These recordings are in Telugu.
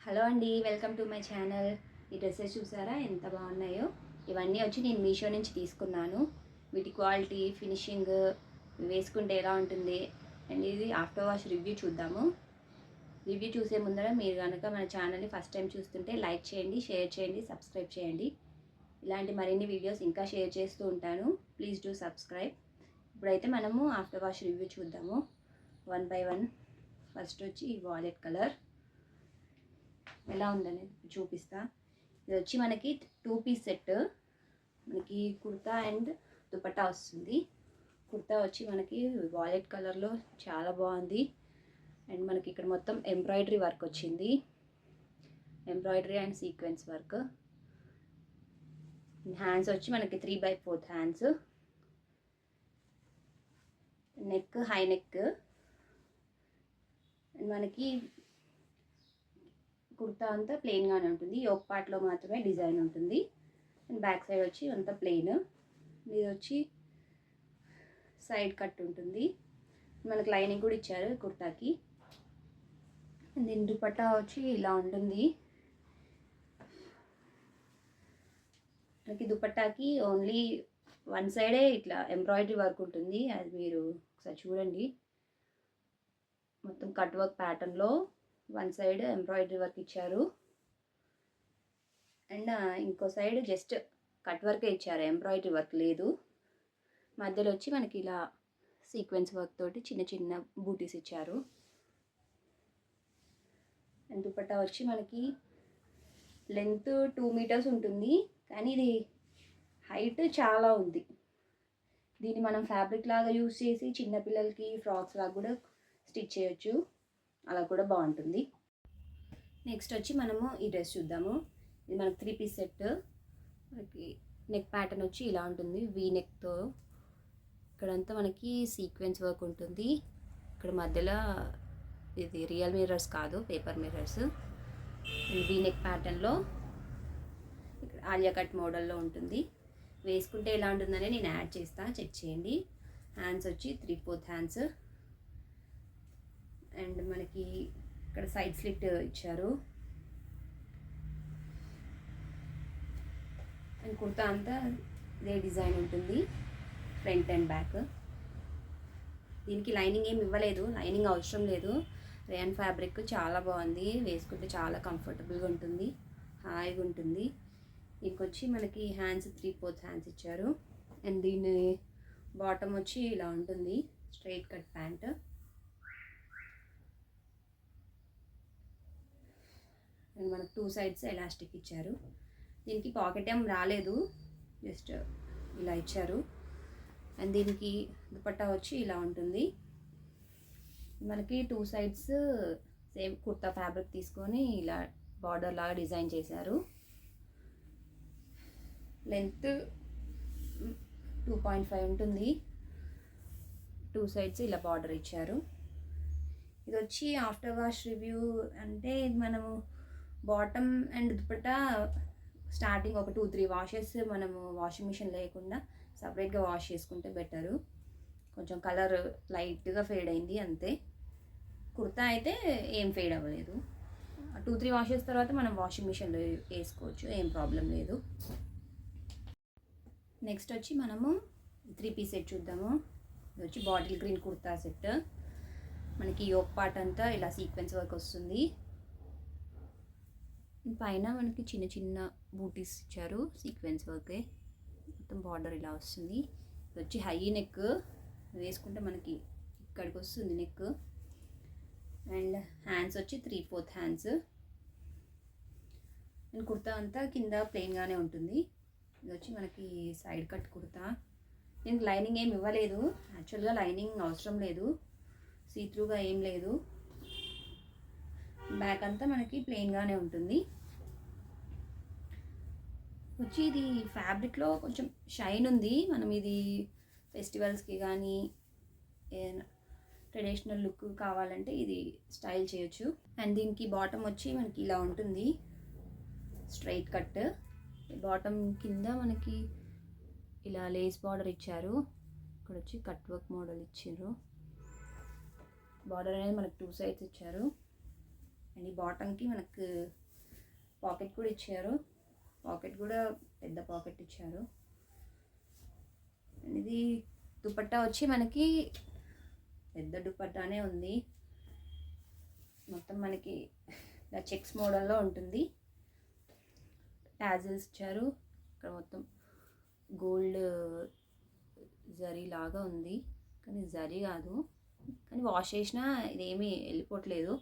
హలో అండి, వెల్కమ్ టు మై ఛానల్. ఈ డ్రెస్సెస్ చూసారా ఎంత బాగున్నాయో. ఇవన్నీ వచ్చి నేను మీషో నుంచి తీసుకున్నాను. వీటి క్వాలిటీ, ఫినిషింగ్, వేసుకుంటే ఎలా ఉంటుంది అండ్ ఇది ఆఫ్టర్ వాష్ రివ్యూ చూద్దాము. రివ్యూ చూసే ముందర మీరు కనుక మన ఛానల్ని ఫస్ట్ టైం చూస్తుంటే లైక్ చేయండి, షేర్ చేయండి, సబ్స్క్రైబ్ చేయండి. ఇలాంటి మరిన్ని వీడియోస్ ఇంకా షేర్ చేస్తూ ఉంటాను. Please do subscribe. ఇప్పుడైతే మనము ఆఫ్టర్ వాష్ రివ్యూ చూద్దాము వన్ బై వన్. ఫస్ట్ వచ్చి ఈ వాలెట్ కలర్ ఎలా ఉందనేది చూపిస్తా. ఇది వచ్చి మనకి 2 పీస్ సెట్. మనకి కుర్తా అండ్ దుపట్టా వస్తుంది. కుర్తా వచ్చి మనకి వాలెట్ కలర్లో చాలా బాగుంది. అండ్ మనకి ఇక్కడ మొత్తం ఎంబ్రాయిడరీ వర్క్ వచ్చింది. Embroidery and sequence work. Hands వచ్చి మనకి 3/4 hands. Neck high neck. And మనకి కుర్తా అంతా ప్లెయిన్గానే ఉంటుంది. యోక్ పార్ట్లో మాత్రమే డిజైన్ ఉంటుంది. అండ్ బ్యాక్ సైడ్ వచ్చి అంతా ప్లెయిన్. ఇది వచ్చి సైడ్ కట్ ఉంటుంది. మనకి లైనింగ్ కూడా ఇచ్చారు కుర్తాకి. దీని దుపట్టా వచ్చి ఇలా ఉంటుంది. మనకి దుపట్టాకి ఓన్లీ వన్ సైడే ఇట్లా ఎంబ్రాయిడరీ వర్క్ ఉంటుంది. అది మీరు ఒకసారి చూడండి. మొత్తం కట్ వర్క్ ప్యాటర్న్లో వన్ సైడ్ ఎంబ్రాయిడరీ వర్క్ ఇచ్చారు. అండ్ ఇంకో సైడ్ జస్ట్ కట్ వర్కే ఇచ్చారు, ఎంబ్రాయిడరీ వర్క్ లేదు. మధ్యలో వచ్చి మనకి ఇలా సీక్వెన్స్ వర్క్ తోటి చిన్న చిన్న బూటీస్ ఇచ్చారు. అండ్ దుపట్టా వచ్చి మనకి లెంత్ 2 మీటర్స్ ఉంటుంది, కానీ ఇది హైట్ చాలా ఉంది. దీన్ని మనం ఫ్యాబ్రిక్ లాగా యూస్ చేసి చిన్నపిల్లలకి ఫ్రాక్స్ లాగా కూడా స్టిచ్ చేయొచ్చు. అలా కూడా బాగుంటుంది. నెక్స్ట్ వచ్చి మనము ఈ డ్రెస్ చూద్దాము. ఇది మనకు 3 పీస్ సెట్. మనకి నెక్ ప్యాటర్న్ వచ్చి ఇలా ఉంటుంది, వీ నెక్తో. ఇక్కడంతా మనకి సీక్వెన్స్ వర్క్ ఉంటుంది. ఇక్కడ మధ్యలో ఇది రియల్ మిర్రర్స్ కాదు, పేపర్ మిర్రర్స్. వీ నెక్ ప్యాటర్న్లో ఇక్కడ ఆలియా కట్ మోడల్లో ఉంటుంది. వేసుకుంటే ఎలా ఉంటుందని నేను యాడ్ చేస్తాను, చెక్ చేయండి. హ్యాండ్స్ వచ్చి 3/4 హ్యాండ్స్. అండ్ మనకి ఇక్కడ సైడ్ స్లిట్ ఇచ్చారు. అండ్ కుర్తా అంతా ఇదే డిజైన్ ఉంటుంది, ఫ్రంట్ అండ్ బ్యాక్. దీనికి లైనింగ్ ఏమి ఇవ్వలేదు, లైనింగ్ అవసరం లేదు. రేయన్ ఫ్యాబ్రిక్ చాలా బాగుంది, వేసుకుంటే చాలా కంఫర్టబుల్గా ఉంటుంది, హాయిగా ఉంటుంది. ఇంకొచ్చి మనకి హ్యాండ్స్ 3/4 హ్యాండ్స్ ఇచ్చారు. అండ్ దీని బాటమ్ వచ్చి ఇలా ఉంటుంది, స్ట్రైట్ కట్ ప్యాంట్. అండ్ మనకు 2 సైడ్స్ ఎలాస్టిక్ ఇచ్చారు. దీనికి పాకెట్ ఏం రాలేదు, జస్ట్ ఇలా ఇచ్చారు. అండ్ దీనికి దుపట్టా వచ్చి ఇలా ఉంటుంది. మనకి 2 సైడ్స్ సేమ్ కుర్తా ఫ్యాబ్రిక్ తీసుకొని ఇలా బార్డర్ లాగా డిజైన్ చేశారు. లెంత్ 2.5 ఉంటుంది. 2 సైడ్స్ ఇలా బార్డర్ ఇచ్చారు. ఇది వచ్చి ఆఫ్టర్ వాష్ రివ్యూ అంటే మనము బాటమ్ అండ్ దుపట్టా స్టార్టింగ్ ఒక 2-3 వాషెస్ మనము వాషింగ్ మిషన్ లేకుండా సపరేట్గా వాష్ చేసుకుంటే బెటరు. కొంచెం కలర్ లైట్గా ఫేడ్ అయింది అంతే. కుర్తా అయితే ఏం ఫేడ్ అవ్వలేదు. 2-3 వాషెస్ తర్వాత మనం వాషింగ్ మిషన్లో వేసుకోవచ్చు, ఏం ప్రాబ్లం లేదు. నెక్స్ట్ వచ్చి మనము 3 పీస్ సెట్ చూద్దాము. ఇది వచ్చి బాటిల్ గ్రీన్ కుర్తా సెట్. మనకి యోక్ పార్ట్ అంతా ఇలా సీక్వెన్స్ వర్క్ వస్తుంది. పైన మనకి చిన్న చిన్న బూటీస్ ఇచ్చారు, సీక్వెన్స్ వర్కే. మొత్తం బార్డర్ ఇలా వస్తుంది. ఇది వచ్చి హై నెక్, వేసుకుంటే మనకి ఇక్కడికి వస్తుంది నెక్. అండ్ హ్యాండ్స్ వచ్చి 3/4 హ్యాండ్స్. అండ్ కుర్తా అంతా కింద ప్లెయిన్గానే ఉంటుంది. ఇది వచ్చి మనకి సైడ్ కట్ కుర్తా. దీనికి లైనింగ్ ఏమి ఇవ్వలేదు, యాక్చువల్గా లైనింగ్ అవసరం లేదు, సీత్రూగా ఏం లేదు. బ్యాక్ అంతా మనకి ప్లెయిన్గానే ఉంటుంది. వచ్చి ఇది ఫ్యాబ్రిక్లో కొంచెం షైన్ ఉంది. మనం ఇది ఫెస్టివల్స్కి కానీ ట్రెడిషనల్ లుక్ కావాలంటే ఇది స్టైల్ చేయొచ్చు. అండ్ దీనికి బాటమ్ వచ్చి మనకి ఇలా ఉంటుంది, స్ట్రైట్ కట్. బాటమ్ కింద మనకి ఇలా లేస్ బార్డర్ ఇచ్చారు. ఇక్కడ వచ్చి కట్ వర్క్ మోడల్ ఇచ్చారు. బార్డర్ అనేది మనకి 2 సైడ్స్ ఇచ్చారు. అండ్ ఈ బాటమ్కి మనకు పాకెట్ కూడా ఇచ్చారు, పాకెట్ కూడా పెద్ద పాకెట్ ఇచ్చారు. అండ్ ఇది దుపట్టా వచ్చి మనకి పెద్ద దుపట్టానే ఉంది, మొత్తం మనకి ఇలా చెక్స్ మోడల్లో ఉంటుంది. టాజిల్స్ ఇచ్చారు, ఇక్కడ మొత్తం గోల్డ్ జరీ లాగా ఉంది, కానీ జరీ కాదు, కానీ వాష్ చేసినా ఇదేమీ వెళ్ళిపోవట్లేదు.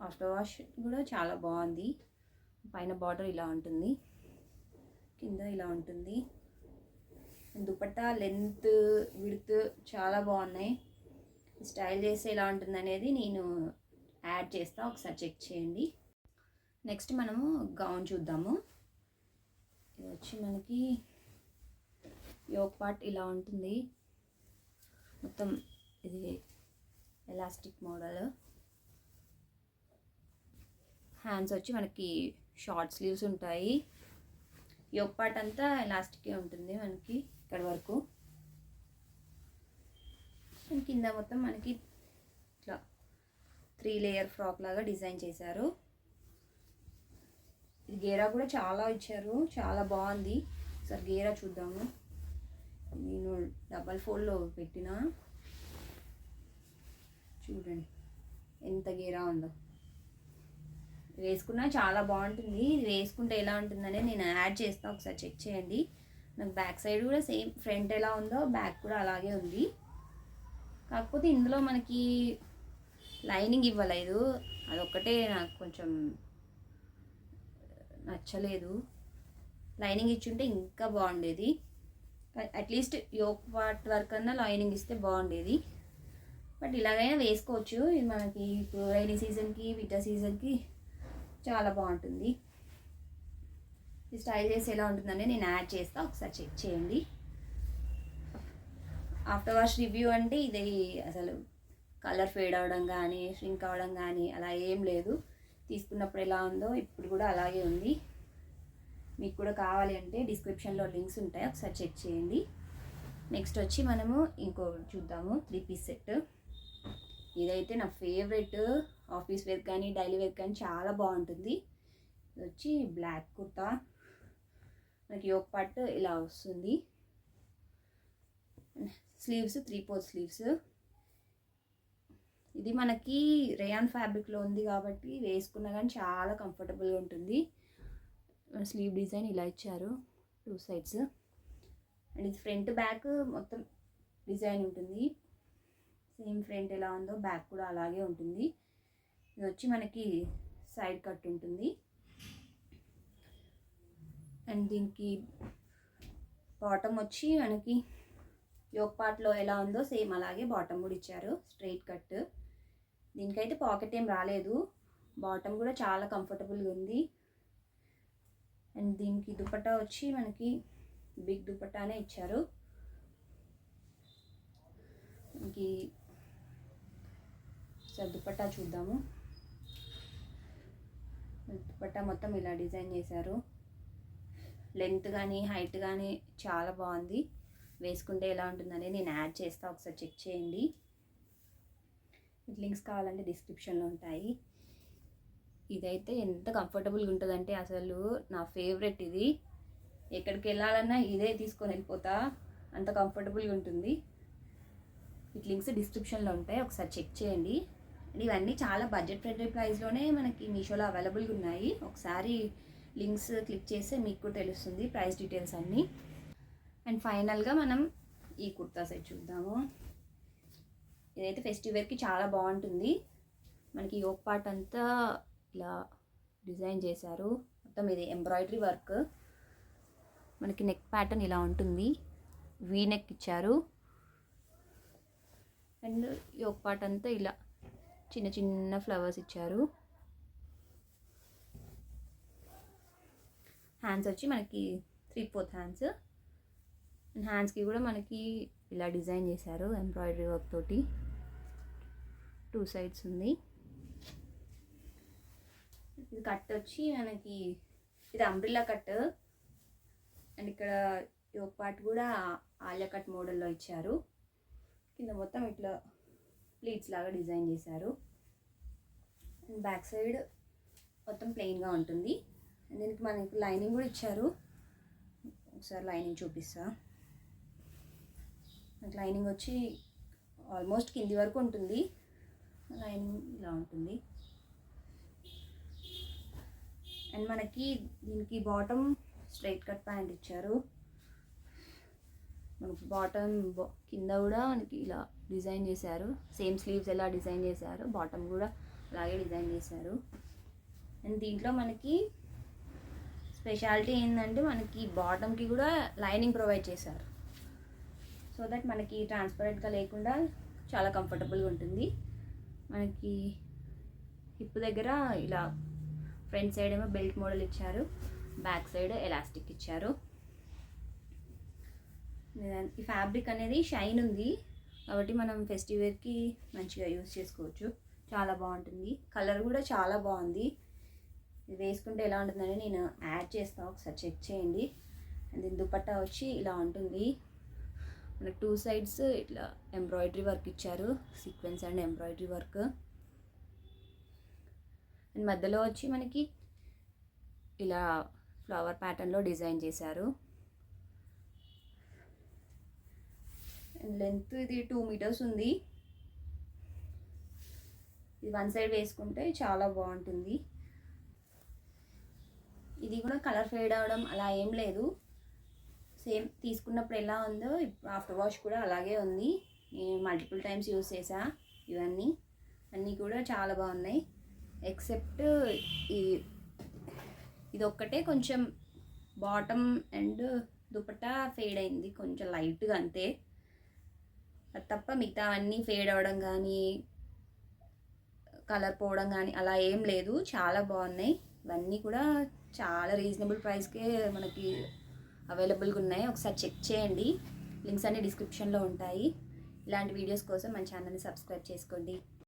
ఆఫ్టర్ వాష్ కూడా చాలా బాగుంది. పైన బార్డర్ ఇలా ఉంటుంది, కింద ఇలా ఉంటుంది. దుపట్టా లెంత్ విడ్త్ చాలా బాగున్నాయి. స్టైల్ చేస్తే ఎలా ఉంటుంది అనేది నేను యాడ్ చేస్తా, ఒకసారి చెక్ చేయండి. నెక్స్ట్ మనము గౌన్ చూద్దాము. ఇది వచ్చి మనకి యోక్ పార్ట్ ఇలా ఉంటుంది, మొత్తం ఇది ఎలాస్టిక్ మోడల్. హ్యాండ్స్ వచ్చి మనకి షార్ట్ స్లీవ్స్ ఉంటాయి. యోక్ పార్ట్ అంతా ఎలాస్టికే ఉంటుంది మనకి ఇక్కడ వరకు. కింద మొత్తం మనకి ఇట్లా 3 లేయర్ ఫ్రాక్ లాగా డిజైన్ చేశారు. ఇది గేరా కూడా చాలా ఇచ్చారు, చాలా బాగుంది. ఒకసారి గేరా చూద్దాము. నేను డబల్ ఫోల్డ్లో పెట్టిన, చూడండి ఎంత గేరా ఉందో. వేసుకున్నా చాలా బాగుంటుంది. ఇది వేసుకుంటే ఎలా ఉంటుందనే నేను యాడ్ చేస్తాను, ఒకసారి చెక్ చేయండి. నాకు బ్యాక్ సైడ్ కూడా సేమ్ ఫ్రంట్ ఎలా ఉందో బ్యాక్ కూడా అలాగే ఉంది. కాకపోతే ఇందులో మనకి లైనింగ్ ఇవ్వలేదు, అదొక్కటే నాకు కొంచెం నచ్చలేదు. లైనింగ్ ఇచ్చుంటే ఇంకా బాగుండేది. అట్లీస్ట్ యోక్ పార్ట్ వరకు అన్నా లైనింగ్ ఇస్తే బాగుండేది. బట్ ఇలాగైనా వేసుకోవచ్చు. ఇది మనకి ఇప్పుడు రైనీ సీజన్కి వింటర్ సీజన్కి చాలా బాగుంటుంది. ఈ స్టైల్ చేసి ఎలా ఉంటుందని నేను యాడ్ చేస్తాను, ఒకసారి చెక్ చేయండి. ఆఫ్టర్ వాష్ రివ్యూ అంటే ఇది అసలు కలర్ ఫేడ్ అవ్వడం కానీ ష్రింక్ అవ్వడం కానీ అలా ఏం లేదు. తీసుకున్నప్పుడు ఎలా ఉందో ఇప్పుడు కూడా అలాగే ఉంది. మీకు కూడా కావాలి అంటే డిస్క్రిప్షన్లో లింక్స్ ఉంటాయి, ఒకసారి చెక్ చేయండి. నెక్స్ట్ వచ్చి మనము ఇంకొకటి చూద్దాము, 3 పీస్ సెట్. ఇదైతే నా ఫేవరెట్. ఆఫీస్ వేర్ కానీ డైలీ వేర్ కానీ చాలా బాగుంటుంది. ఇది వచ్చి బ్లాక్ కుర్తా, మనకి యోక్ పార్ట్ ఇలా వస్తుంది. Sleeves 3/4 sleeves. ఇది మనకి రేయాన్ ఫ్యాబ్రిక్లో ఉంది కాబట్టి వేసుకున్నా కానీ చాలా కంఫర్టబుల్గా ఉంటుంది. స్లీవ్ డిజైన్ ఇలా ఇచ్చారు 2 సైడ్స్. అండ్ ఇది ఫ్రంట్ బ్యాక్ మొత్తం డిజైన్ ఉంటుంది. సేమ్ ఫ్రంట్ ఎలా ఉందో బ్యాక్ కూడా అలాగే ఉంటుంది. ఇది వచ్చి మనకి సైడ్ కట్ ఉంటుంది. అండ్ దీనికి బాటమ్ వచ్చి మనకి యోక్ పార్ట్లో ఎలా ఉందో సేమ్ అలాగే బాటమ్ కూడా ఇచ్చారు, స్ట్రైట్ కట్. దీనికైతే పాకెట్ ఏం రాలేదు. బాటమ్ కూడా చాలా కంఫర్టబుల్గా ఉంది. అండ్ దీనికి దుపట్టా వచ్చి మనకి బిగ్ దుపట్టానే ఇచ్చారు. మనకి సార్ దుపట్టా చూద్దాము. దుపట్టా మొత్తం ఇలా డిజైన్ చేశారు. లెంత్ కానీ హైట్ కానీ చాలా బాగుంది. వేసుకుంటే ఎలా ఉంటుందని నేను యాడ్ చేస్తా, ఒకసారి చెక్ చేయండి. లింక్స్ కావాలంటే డిస్క్రిప్షన్లో ఉంటాయి. ఇదైతే ఎంత కంఫర్టబుల్గా ఉంటుందంటే అసలు నా ఫేవరెట్. ఇది ఎక్కడికి వెళ్ళాలన్నా ఇదే తీసుకొని వెళ్ళిపోతా, అంత కంఫర్టబుల్గా ఉంటుంది. ఈ లింక్స్ డిస్క్రిప్షన్లో ఉంటాయి, ఒకసారి చెక్ చేయండి. ఇవన్నీ చాలా బడ్జెట్ ఫ్రెండ్లీ ప్రైస్లోనే మనకి మీషోలో అవైలబుల్గా ఉన్నాయి. ఒకసారి లింక్స్ క్లిక్ చేస్తే మీకు తెలుస్తుంది ప్రైస్ డీటెయిల్స్ అన్నీ. అండ్ ఫైనల్గా మనం ఈ కుర్తా సెట్ చూద్దాము. ఇదైతే ఫెస్టివ్ వేర్కి చాలా బాగుంటుంది. మనకి యోక్ పార్ట్ అంతా ఇలా డిజైన్ చేశారు, మొత్తం ఇది ఎంబ్రాయిడరీ వర్క్. మనకి నెక్ ప్యాటర్న్ ఇలా ఉంటుంది, వీ నెక్ ఇచ్చారు. అండ్ యోక్ పార్ట్ అంతా ఇలా చిన్న చిన్న ఫ్లవర్స్ ఇచ్చారు. హ్యాండ్స్ వచ్చి మనకి 3/4 హ్యాండ్స్. అండ్ హ్యాండ్స్కి కూడా మనకి ఇలా డిజైన్ చేశారు ఎంబ్రాయిడరీ వర్క్ తోటి. 2 సైడ్స్ ఉంది. ఇది కట్ వచ్చి మనకి ఇది అంబ్రిల్లా కట్. అండ్ ఇక్కడ యోక్ పార్ట్ కూడా ఆలియా కట్ మోడల్లో ఇచ్చారు. కింద మొత్తం ఇట్లా ప్లీట్స్ లాగా డిజైన్ చేశారు. బ్యాక్ సైడ్ మొత్తం ప్లెయిన్గా ఉంటుంది. దీనికి మనకి లైనింగ్ కూడా ఇచ్చారు. ఒకసారి లైనింగ్ చూపిస్తా. మనకి లైనింగ్ వచ్చి ఆల్మోస్ట్ కింది వరకు ఉంటుంది. లైనింగ్ ఇలా ఉంటుంది. అండ్ మనకి దీనికి బాటమ్ స్ట్రైట్ కట్ ప్యాంట్ ఇచ్చారు. మనకి బాటమ్ కింద కూడా మనకి ఇలా డిజైన్ చేశారు. సేమ్ స్లీవ్స్ ఎలా డిజైన్ చేశారు, బాటమ్ కూడా అలాగే డిజైన్ చేశారు. అండ్ దీంట్లో మనకి స్పెషాలిటీ ఏంటంటే మనకి బాటమ్కి కూడా లైనింగ్ ప్రొవైడ్ చేశారు. సో దట్ మనకి ట్రాన్స్పరెంట్గా లేకుండా చాలా కంఫర్టబుల్గా ఉంటుంది. మనకి హిప్ దగ్గర ఇలా ఫ్రంట్ సైడ్ ఏమో బెల్ట్ మోడల్ ఇచ్చారు, బ్యాక్ సైడ్ ఎలాస్టిక్ ఇచ్చారు. ఈ ఫ్యాబ్రిక్ అనేది షైన్ ఉంది కాబట్టి మనం ఫెస్టివ్ వేర్కి మంచిగా యూజ్ చేసుకోవచ్చు. చాలా బాగుంటుంది. కలర్ కూడా చాలా బాగుంది. ఇది వేసుకుంటే ఎలా ఉంటుందని నేను యాడ్ చేస్తాను, ఒకసారి చెక్ చేయండి. అండ్ దీని దుపట్టా వచ్చి ఇలా ఉంటుంది. మనకు 2 సైడ్స్ ఇట్లా ఎంబ్రాయిడరీ వర్క్ ఇచ్చారు, sequence and embroidery work. And మధ్యలో వచ్చి మనకి ఇలా ఫ్లవర్ ప్యాటర్న్లో డిజైన్ చేశారు. అండ్ లెంత్ ఇది 2 మీటర్స్ ఉంది. ఇది 1 సైడ్ వేసుకుంటే చాలా బాగుంటుంది. ఇది కూడా కలర్ ఫేడ్ అవడం అలా ఏం లేదు. సేమ్ తీసుకున్నప్పుడు ఎలా ఉందో ఆఫ్టర్ వాష్ కూడా అలాగే ఉంది. నేను మల్టిపుల్ టైమ్స్ యూస్ చేసా. అన్నీ కూడా చాలా బాగున్నాయి. ఎక్సెప్ట్ ఇది ఒక్కటే కొంచెం బాటమ్ అండ్ దుపట్టా ఫేడ్ అయింది కొంచెం లైట్గా, అంతే. అది తప్ప మిగతా అన్నీ ఫేడ్ అవ్వడం కానీ కలర్ పోవడం కానీ అలా ఏం లేదు. చాలా బాగున్నాయి. ఇవన్నీ కూడా చాలా రీజనబుల్ ప్రైస్కే మనకి అవైలబుల్గా ఉన్నాయి. ఒకసారి చెక్ చేయండి. లింక్స్ అన్ని డిస్క్రిప్షన్లో ఉంటాయి. ఇలాంటి వీడియోస్ కోసం మన ఛానల్ని సబ్స్క్రైబ్ చేసుకోండి.